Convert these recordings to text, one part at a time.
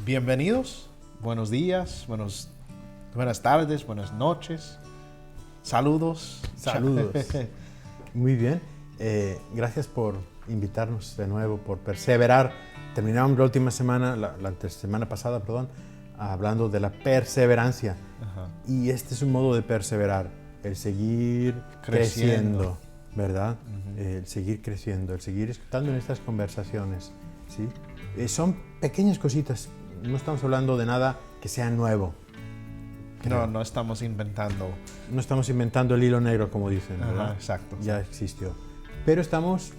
Bienvenidos, buenos días, buenas tardes, buenas noches, saludos. Saludos. Muy bien, gracias por invitarnos de nuevo, por perseverar. Terminamos la última semana, la semana pasada, hablando de la perseverancia. Ajá. Y este es un modo de perseverar, el seguir creciendo, ¿verdad? Uh-huh. El seguir creciendo, el seguir escuchando en estas conversaciones, ¿sí? Son pequeñas cositas, no estamos hablando de nada que sea nuevo. No estamos inventando. No estamos inventando el hilo negro, como dicen, ¿verdad? Ajá, exacto. Ya existió. Pero estamos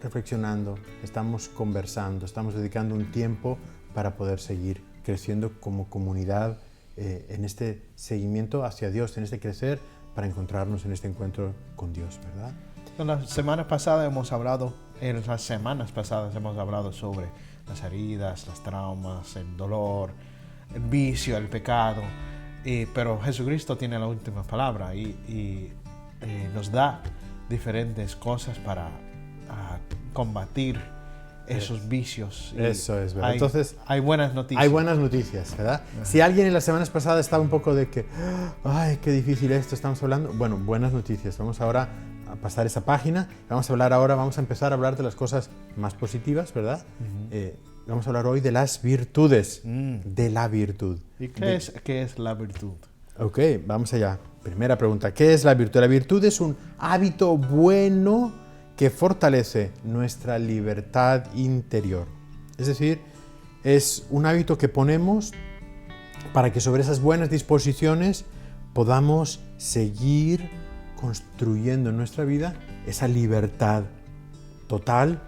reflexionando, estamos conversando, estamos dedicando un tiempo para poder seguir creciendo como comunidad en este seguimiento hacia Dios, en este crecer para encontrarnos en este encuentro con Dios, ¿verdad? Las semanas pasadas hemos hablado sobre las heridas, las traumas, el dolor, el vicio, el pecado. Pero Jesucristo tiene la última palabra y nos da diferentes cosas para combatir esos vicios. Eso es, ¿verdad? Entonces, hay buenas noticias. Hay buenas noticias, ¿verdad? Ajá. Si alguien en las semanas pasadas estaba un poco de que, ay, qué difícil esto estamos hablando, bueno, buenas noticias. Vamos ahora a pasar esa página. Vamos a empezar a hablar de las cosas más positivas, ¿verdad? Uh-huh. Vamos a hablar hoy de las virtudes, de la virtud. ¿Y qué es la virtud? Ok, vamos allá. Primera pregunta, ¿qué es la virtud? La virtud es un hábito bueno que fortalece nuestra libertad interior. Es decir, es un hábito que ponemos para que sobre esas buenas disposiciones podamos seguir construyendo en nuestra vida esa libertad total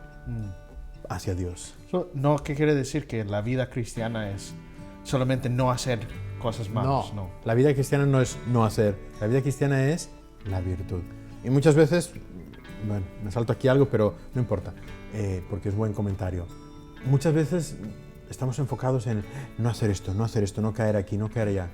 hacia Dios. No, ¿qué quiere decir? Que la vida cristiana es solamente no hacer cosas malas. No. La vida cristiana no es no hacer. La vida cristiana es la virtud. Y muchas veces, bueno, me salto aquí algo, pero no importa, porque es buen comentario. Muchas veces estamos enfocados en no hacer esto, no caer aquí, no caer allá.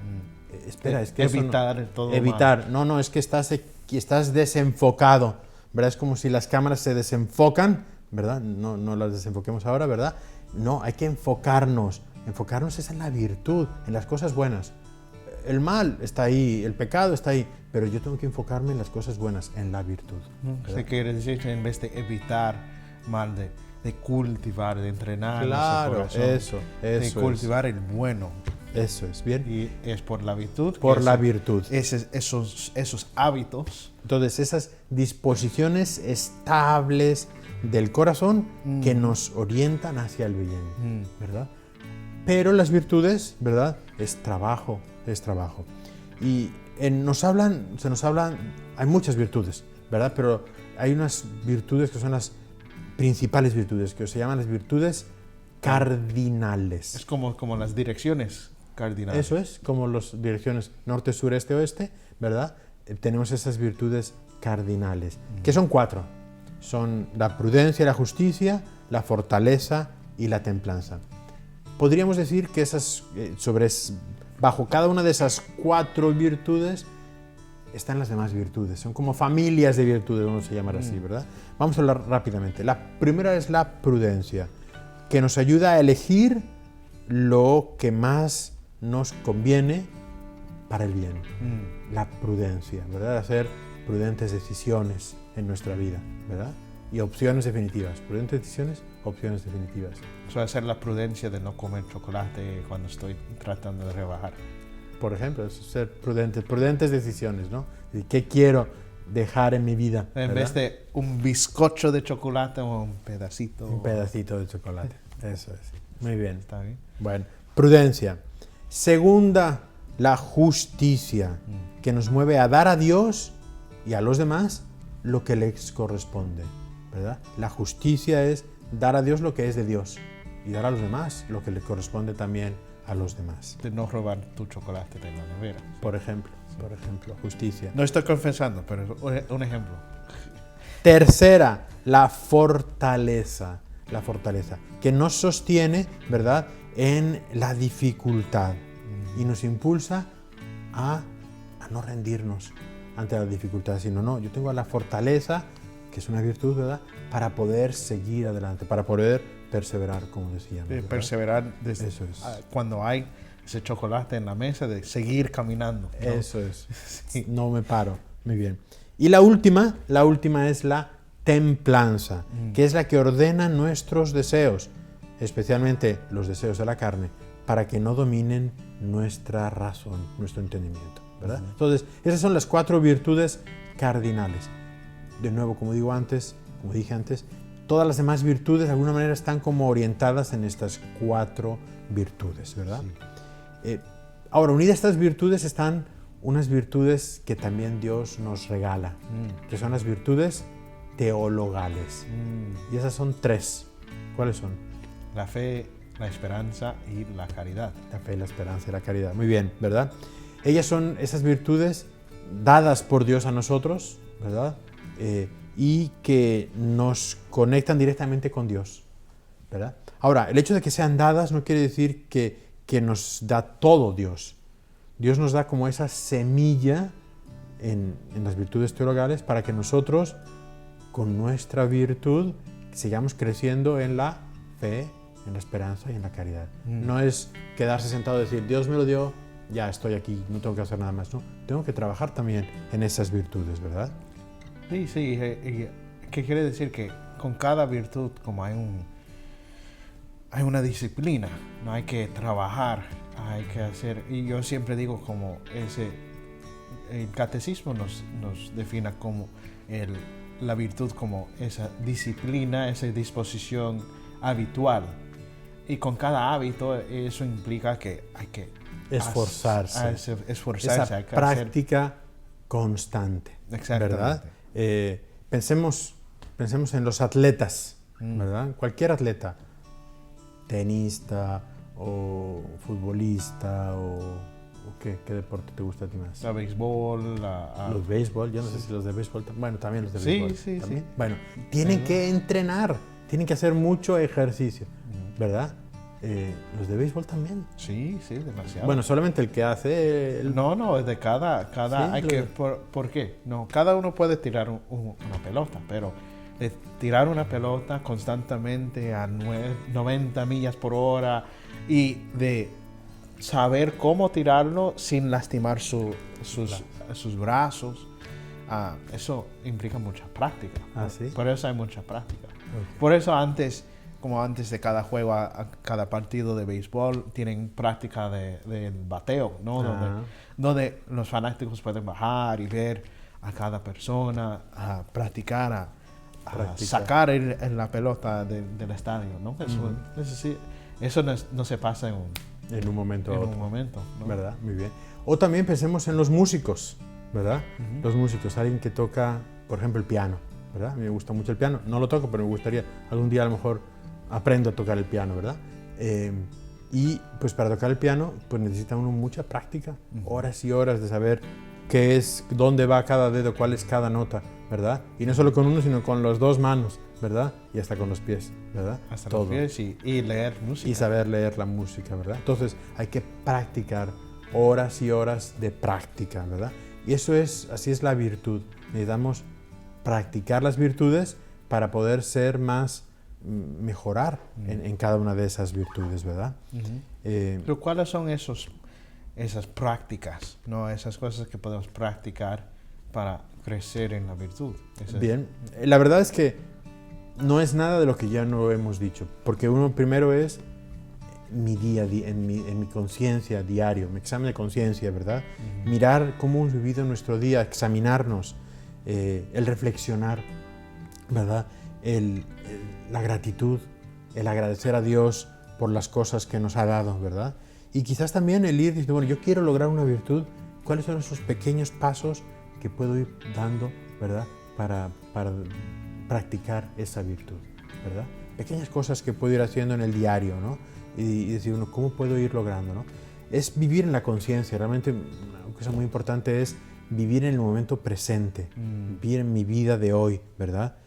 Espera, es que evitar todo evitar. mal. No, es que estás desenfocado, ¿verdad? Es como si las cámaras se desenfocan, ¿verdad? No las desenfoquemos ahora, ¿verdad? No, hay que enfocarnos. Enfocarnos es en la virtud, en las cosas buenas. El mal está ahí, el pecado está ahí, pero yo tengo que enfocarme en las cosas buenas, en la virtud. ¿Qué quiere decir? Que en vez de evitar mal, de cultivar, de entrenar claro, nuestro corazón, eso de cultivar el bueno. Eso es, bien. Y es por la virtud. Por la virtud. Esos hábitos. Entonces, esas disposiciones estables del corazón que nos orientan hacia el bien, ¿verdad? Pero las virtudes, ¿verdad? Es trabajo. Y se nos hablan, hay muchas virtudes, ¿verdad? Pero hay unas virtudes que son las principales virtudes, que se llaman las virtudes cardinales. Es como las direcciones cardinales. Eso es, como las direcciones norte, sur, este, oeste, ¿verdad? Tenemos esas virtudes cardinales, que son 4. Son la prudencia, la justicia, la fortaleza y la templanza. Podríamos decir que bajo cada una de esas 4 virtudes están las demás virtudes. Son como familias de virtudes, vamos a llamar así, ¿verdad? Vamos a hablar rápidamente. La primera es la prudencia, que nos ayuda a elegir lo que más nos conviene para el bien. La prudencia, ¿verdad? Hacer prudentes decisiones en nuestra vida, ¿verdad? Y opciones definitivas. Prudentes decisiones, opciones definitivas. Suele ser la prudencia de no comer chocolate cuando estoy tratando de rebajar. Por ejemplo, es ser prudentes decisiones, ¿no? ¿Qué quiero dejar en mi vida? En vez de un bizcocho de chocolate o un pedacito. Un pedacito de chocolate, eso es. Muy bien. Está bien. Bueno, prudencia. Segunda, la justicia, que nos mueve a dar a Dios y a los demás lo que les corresponde, ¿verdad? La justicia es dar a Dios lo que es de Dios y dar a los demás lo que le corresponde también a los demás. De no robar tu chocolate de la nevera. Por ejemplo, justicia. No estoy confesando, pero es un ejemplo. Tercera, la fortaleza, que nos sostiene, ¿verdad?, en la dificultad y nos impulsa a no rendirnos ante la dificultad, sino no, yo tengo la fortaleza, que es una virtud, ¿verdad?, para poder seguir adelante, para poder perseverar, como decíamos. ¿verdad? Perseverar desde Eso es. cuando hay ese chocolate en la mesa, de seguir caminando, ¿no? Eso es. Sí. No me paro. Muy bien. Y la última es la templanza, que es la que ordena nuestros deseos, especialmente los deseos de la carne, para que no dominen nuestra razón, nuestro entendimiento, ¿verdad? Entonces, esas son las 4 virtudes cardinales. De nuevo, como dije antes, todas las demás virtudes de alguna manera están como orientadas en estas 4 virtudes, ¿verdad? Sí. Ahora, unidas a estas virtudes están unas virtudes que también Dios nos regala, que son las virtudes teologales. Y esas son 3. ¿Cuáles son? La fe, la esperanza y la caridad. La fe, la esperanza y la caridad. Muy bien, ¿verdad? Ellas son esas virtudes dadas por Dios a nosotros, ¿verdad? Y que nos conectan directamente con Dios, ¿verdad? Ahora, el hecho de que sean dadas no quiere decir que nos da todo Dios. Dios nos da como esa semilla en las virtudes teologales para que nosotros, con nuestra virtud, sigamos creciendo en la fe, en la esperanza y en la caridad. No es quedarse sentado y decir, Dios me lo dio, ya estoy aquí, no tengo que hacer nada más. No, tengo que trabajar también en esas virtudes, ¿verdad? Sí, ¿qué quiere decir? Que con cada virtud, como hay una disciplina, no hay que trabajar, hay que hacer, y yo siempre digo como el catecismo nos define como la virtud como esa disciplina, esa disposición habitual, y con cada hábito eso implica que hay que esforzarse, esa hay que práctica constante, ¿verdad? Pensemos en los atletas, ¿verdad? Cualquier atleta, tenista o futbolista o ¿qué deporte te gusta a ti más? El béisbol, los béisbol, yo no sé si los de béisbol, bueno, también los de béisbol. Sí. Bueno, tienen que entrenar, tienen que hacer mucho ejercicio, ¿verdad? Los de béisbol también. Sí, demasiado. Bueno, solamente el que hace... No, es de cada Sí, hay que... ¿Por qué? No, cada uno puede tirar una pelota, pero de tirar una pelota constantemente a 90 millas por hora y de saber cómo tirarlo sin lastimar sus brazos, eso implica mucha práctica. ¿Sí? Por eso hay mucha práctica. Okay. Por eso antes de cada juego, a cada partido de béisbol, tienen práctica del bateo, ¿no? Donde los fanáticos pueden bajar y ver a cada persona, a practicar, a sacar en la pelota del estadio, ¿no? Eso no se pasa en un momento. ¿no? ¿Verdad? Muy bien. O también pensemos en los músicos, ¿verdad? Los músicos, alguien que toca, por ejemplo, el piano, ¿verdad? A mí me gusta mucho el piano. No lo toco, pero me gustaría algún día a lo mejor aprendo a tocar el piano, ¿verdad? Y pues para tocar el piano pues necesita uno mucha práctica, horas y horas de saber qué es, dónde va cada dedo, cuál es cada nota, ¿verdad? Y no solo con uno, sino con las 2 manos, ¿verdad? Y hasta con los pies, ¿verdad? Hasta todo. Los pies y leer música. Y saber leer la música, ¿verdad? Entonces hay que practicar, horas y horas de práctica, ¿verdad? Y así es la virtud. Necesitamos practicar las virtudes para poder mejorar en cada una de esas virtudes, ¿verdad? Pero ¿cuáles son esas prácticas, ¿no? Esas cosas que podemos practicar para crecer en la virtud? Bien, la verdad es que no es nada de lo que ya no hemos dicho, porque uno primero es mi día, en mi conciencia diario, mi examen de conciencia, ¿verdad? Mirar cómo hemos vivido nuestro día, examinarnos, el reflexionar, ¿verdad? La gratitud, el agradecer a Dios por las cosas que nos ha dado, ¿verdad? Y quizás también el ir diciendo, bueno, yo quiero lograr una virtud, ¿cuáles son esos pequeños pasos que puedo ir dando, ¿verdad? Para practicar esa virtud, ¿verdad? Pequeñas cosas que puedo ir haciendo en el diario, ¿no? Y decir, bueno, ¿cómo puedo ir logrando, ¿no? Es vivir en la conciencia, realmente una cosa muy importante es vivir en el momento presente, vivir en mi vida de hoy, ¿verdad?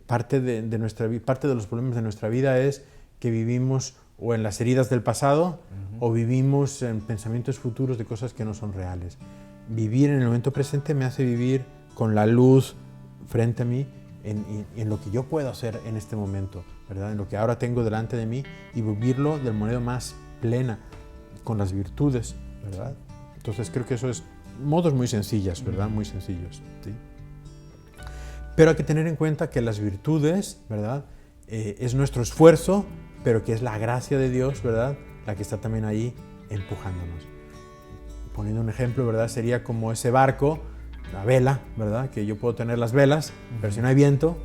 Parte de los problemas de nuestra vida es que vivimos o en las heridas del pasado o vivimos en pensamientos futuros de cosas que no son reales. Vivir en el momento presente me hace vivir con la luz frente a mí en lo que yo puedo hacer en este momento, ¿verdad? En lo que ahora tengo delante de mí y vivirlo de manera más plena, con las virtudes, ¿verdad? Entonces creo que eso es modos muy sencillos, ¿verdad? Muy sencillos, ¿sí? Pero hay que tener en cuenta que las virtudes, ¿verdad? Es nuestro esfuerzo, pero que es la gracia de Dios, ¿verdad? La que está también ahí empujándonos. Poniendo un ejemplo, ¿verdad? Sería como ese barco, la vela, ¿verdad? Que yo puedo tener las velas, pero si no hay viento,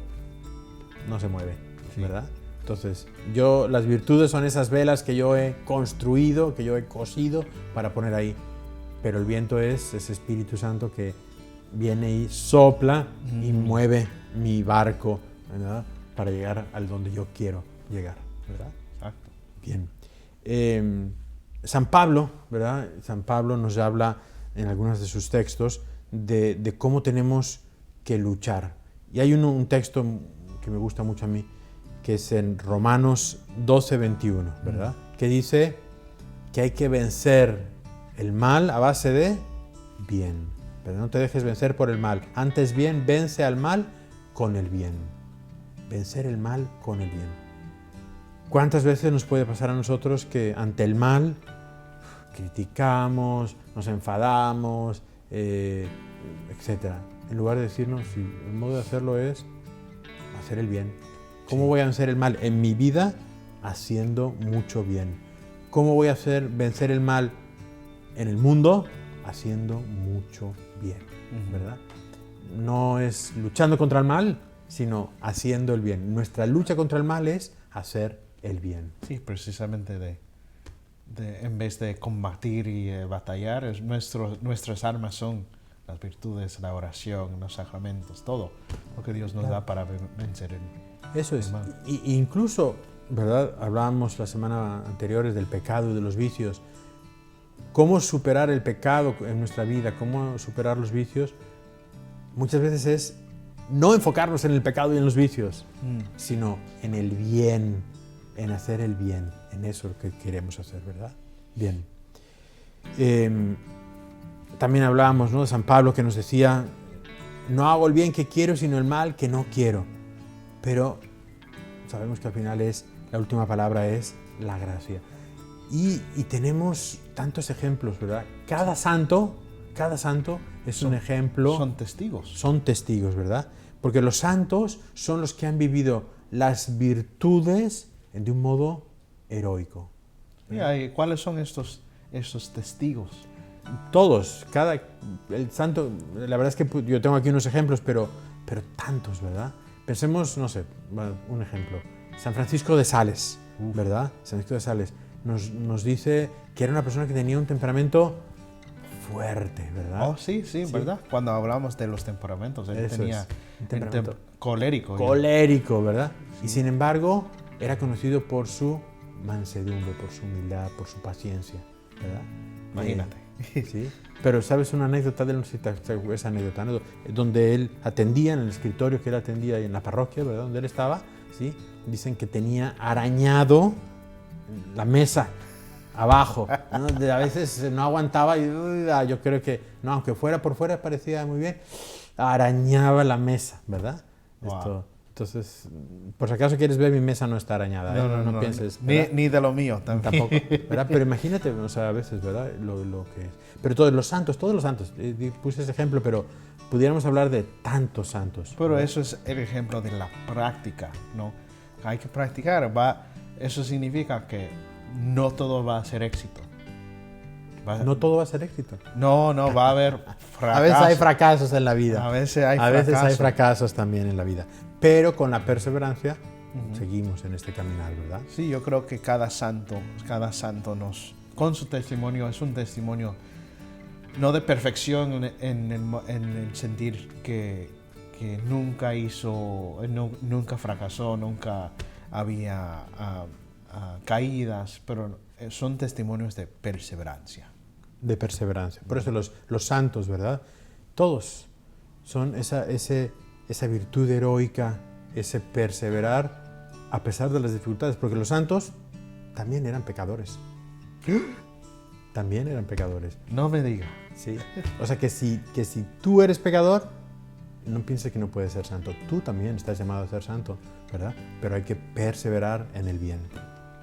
no se mueve, ¿verdad? Entonces, las virtudes son esas velas que yo he construido, que yo he cosido para poner ahí. Pero el viento es ese Espíritu Santo que viene y sopla y mueve mi barco, ¿verdad? Para llegar al donde yo quiero llegar, ¿verdad? Exacto. Bien. San Pablo, ¿verdad? San Pablo nos habla en algunos de sus textos de cómo tenemos que luchar. Y hay un texto que me gusta mucho a mí, que es en Romanos 12:21, ¿verdad? Que dice que hay que vencer el mal a base de bien. Pero no te dejes vencer por el mal. Antes bien, vence al mal con el bien. Vencer el mal con el bien. ¿Cuántas veces nos puede pasar a nosotros que ante el mal criticamos, nos enfadamos, etc.? En lugar de decirnos, si el modo de hacerlo es hacer el bien. ¿Cómo voy a vencer el mal en mi vida? Haciendo mucho bien. ¿Cómo voy a vencer el mal en el mundo? Haciendo mucho bien, ¿verdad? No es luchando contra el mal, sino haciendo el bien. Nuestra lucha contra el mal es hacer el bien. Sí, precisamente en vez de combatir y batallar, nuestras armas son las virtudes, la oración, los sacramentos, todo lo que Dios nos da para vencer el mal. Eso es. Incluso, ¿verdad? Hablábamos la semana anterior del pecado y de los vicios. ¿Cómo superar el pecado en nuestra vida? ¿Cómo superar los vicios? Muchas veces es no enfocarnos en el pecado y en los vicios, sino en el bien, en hacer el bien, en eso que queremos hacer, ¿verdad? Bien. También hablábamos, ¿no?, de San Pablo, que nos decía, no hago el bien que quiero, sino el mal que no quiero. Pero sabemos que al final la última palabra es la gracia. Y tenemos tantos ejemplos, ¿verdad? Cada santo es un ejemplo. Son testigos. Son testigos, ¿verdad? Porque los santos son los que han vivido las virtudes de un modo heroico. ¿Y cuáles son estos testigos? Todos, el santo, la verdad es que yo tengo aquí unos ejemplos, pero tantos, ¿verdad? Pensemos, no sé, un ejemplo. San Francisco de Sales, ¿verdad? San Francisco de Sales nos dice que era una persona que tenía un temperamento fuerte, ¿verdad? Oh, sí, ¿verdad? Cuando hablamos de los temperamentos, él tenía un temperamento colérico. Colérico, ¿verdad? Sí. Y sin embargo, era conocido por su mansedumbre, por su humildad, por su paciencia, ¿verdad? Imagínate. Sí. Pero ¿sabes una anécdota de él? No sé si esa anécdota, ¿no? Donde él atendía, en el escritorio que él atendía en la parroquia, ¿verdad?, donde él estaba, ¿sí? Dicen que tenía arañado la mesa abajo, ¿no? A veces no aguantaba y yo creo que, no, aunque fuera por fuera parecía muy bien, arañaba la mesa, ¿verdad? Wow. Entonces, por si acaso quieres ver, mi mesa no está arañada, ¿eh? No pienses. Ni de lo mío tampoco. ¿Verdad? Pero imagínate, o sea, a veces, ¿verdad? Lo que es. Pero todos los santos, puse ese ejemplo, pero pudiéramos hablar de tantos santos. Pero eso es el ejemplo de la práctica, ¿no? Hay que practicar, eso significa que no todo va a ser éxito. No todo va a ser éxito. No, va a haber fracasos. A veces hay fracasos en la vida. A veces hay fracasos también en la vida. Pero con la perseverancia seguimos en este caminar, ¿verdad? Sí, yo creo que cada santo con su testimonio, es un testimonio no de perfección en el sentir que nunca fracasó, nunca había caídas, pero son testimonios de perseverancia. De perseverancia. Por eso los santos, ¿verdad? Todos son esa virtud heroica, ese perseverar a pesar de las dificultades, porque los santos también eran pecadores. También eran pecadores. No me diga. Sí. O sea que si tú eres pecador, no pienses que no puedes ser santo. Tú también estás llamado a ser santo, ¿verdad? Pero hay que perseverar en el bien.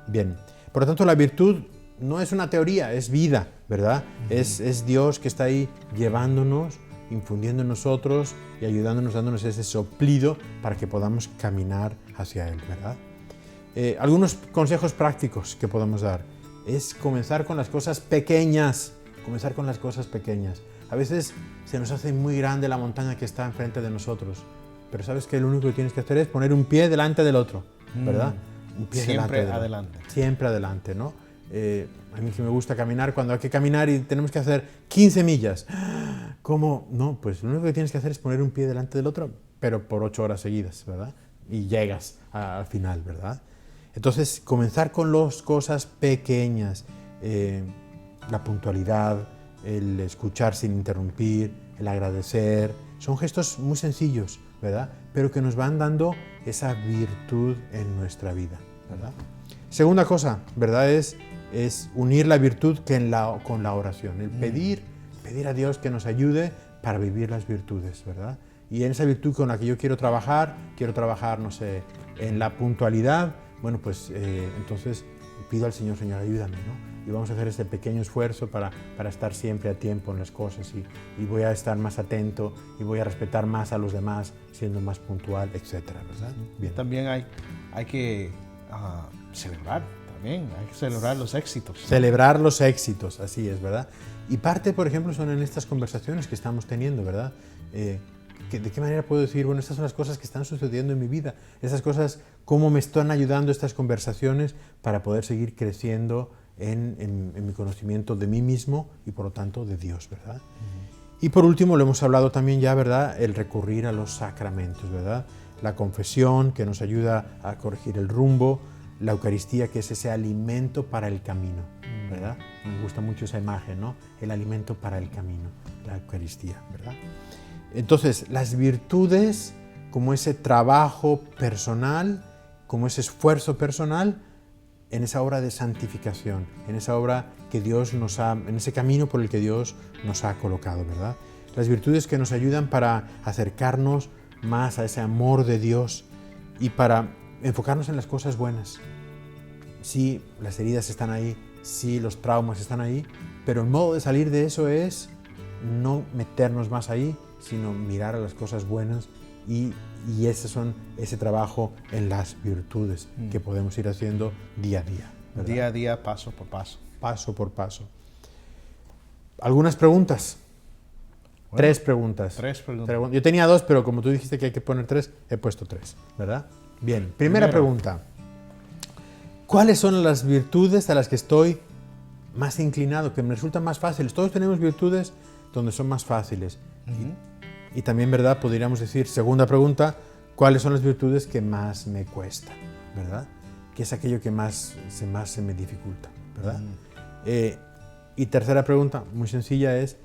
Bien. Por lo tanto, la virtud no es una teoría, es vida, ¿verdad? Es Dios que está ahí llevándonos, infundiendo en nosotros y ayudándonos, dándonos ese soplido para que podamos caminar hacia Él, ¿verdad? Algunos consejos prácticos que podemos dar es comenzar con las cosas pequeñas. Comenzar con las cosas pequeñas. A veces se nos hace muy grande la montaña que está enfrente de nosotros, pero sabes que lo único que tienes que hacer es poner un pie delante del otro, ¿verdad? Un pie Siempre adelante. Siempre adelante, ¿no? A mí que me gusta caminar, cuando hay que caminar y tenemos que hacer 15 millas. ¿Cómo? No, pues lo único que tienes que hacer es poner un pie delante del otro, pero por 8 horas seguidas, ¿verdad? Y llegas al final, ¿verdad? Entonces, comenzar con las cosas pequeñas, la puntualidad, el escuchar sin interrumpir, el agradecer, son gestos muy sencillos, ¿verdad? Pero que nos van dando esa virtud en nuestra vida, ¿verdad? Segunda cosa, ¿verdad? Es unir la virtud con la oración, el pedir a Dios que nos ayude para vivir las virtudes, ¿verdad? Y en esa virtud con la que yo quiero trabajar, no sé, en la puntualidad, bueno, pues entonces pido al Señor, Señor, ayúdame, ¿no? Y vamos a hacer este pequeño esfuerzo para estar siempre a tiempo en las cosas y voy a estar más atento y voy a respetar más a los demás, siendo más puntual, etcétera, ¿verdad? Bien. También hay que celebrar, también hay que celebrar los éxitos. Celebrar los éxitos, así es, ¿verdad? Y parte, por ejemplo, son en estas conversaciones que estamos teniendo, ¿verdad? ¿De qué manera puedo decir, bueno, estas son las cosas que están sucediendo en mi vida? Esas cosas, ¿cómo me están ayudando estas conversaciones para poder seguir creciendo en mi conocimiento de mí mismo y, por lo tanto, de Dios, ¿verdad? Y por último, lo hemos hablado también ya, ¿verdad? El recurrir a los sacramentos, ¿verdad? La confesión, que nos ayuda a corregir el rumbo, la Eucaristía, que es ese alimento para el camino, ¿verdad? Me gusta mucho esa imagen, ¿no? El alimento para el camino, la Eucaristía, ¿verdad? Entonces, las virtudes, como ese trabajo personal, como ese esfuerzo personal, en esa obra de santificación, en esa obra que Dios en ese camino por el que Dios nos ha colocado, ¿verdad? Las virtudes que nos ayudan para acercarnos más a ese amor de Dios y para enfocarnos en las cosas buenas. Sí, las heridas están ahí, sí, los traumas están ahí, pero el modo de salir de eso es no meternos más ahí, sino mirar a las cosas buenas y ese trabajo en las virtudes que podemos ir haciendo día a día, ¿verdad? Día a día, paso por paso. Paso por paso. ¿Algunas preguntas? Bueno, 3 preguntas. 3 preguntas. Yo tenía 2, pero como tú dijiste que hay que poner 3, he puesto 3, ¿verdad? Bien, primera pregunta. ¿Cuáles son las virtudes a las que estoy más inclinado, que me resultan más fáciles? Todos tenemos virtudes donde son más fáciles. Y también, ¿verdad? Podríamos decir, segunda pregunta, ¿cuáles son las virtudes que más me cuestan? ¿Verdad? Que es aquello que más se me dificulta, ¿verdad? Y tercera pregunta, muy sencilla, es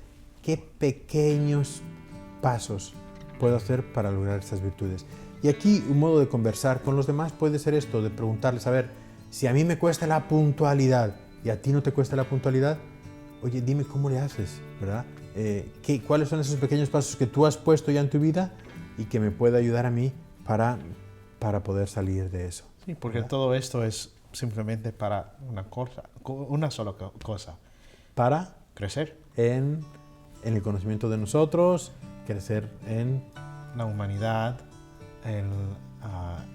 ¿qué pequeños pasos puedo hacer para lograr estas virtudes? Y aquí un modo de conversar con los demás puede ser esto, de preguntarles, a ver, si a mí me cuesta la puntualidad y a ti no te cuesta la puntualidad, oye, dime cómo le haces, ¿verdad? ¿Cuáles son esos pequeños pasos que tú has puesto ya en tu vida y que me puede ayudar a mí para poder salir de eso? Sí, porque ¿verdad? Todo esto es simplemente para una sola cosa. Para crecer. En el conocimiento de nosotros, crecer en la humanidad,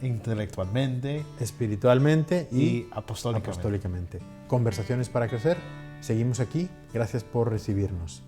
intelectualmente, espiritualmente y apostólicamente. Conversaciones para crecer. Seguimos aquí. Gracias por recibirnos.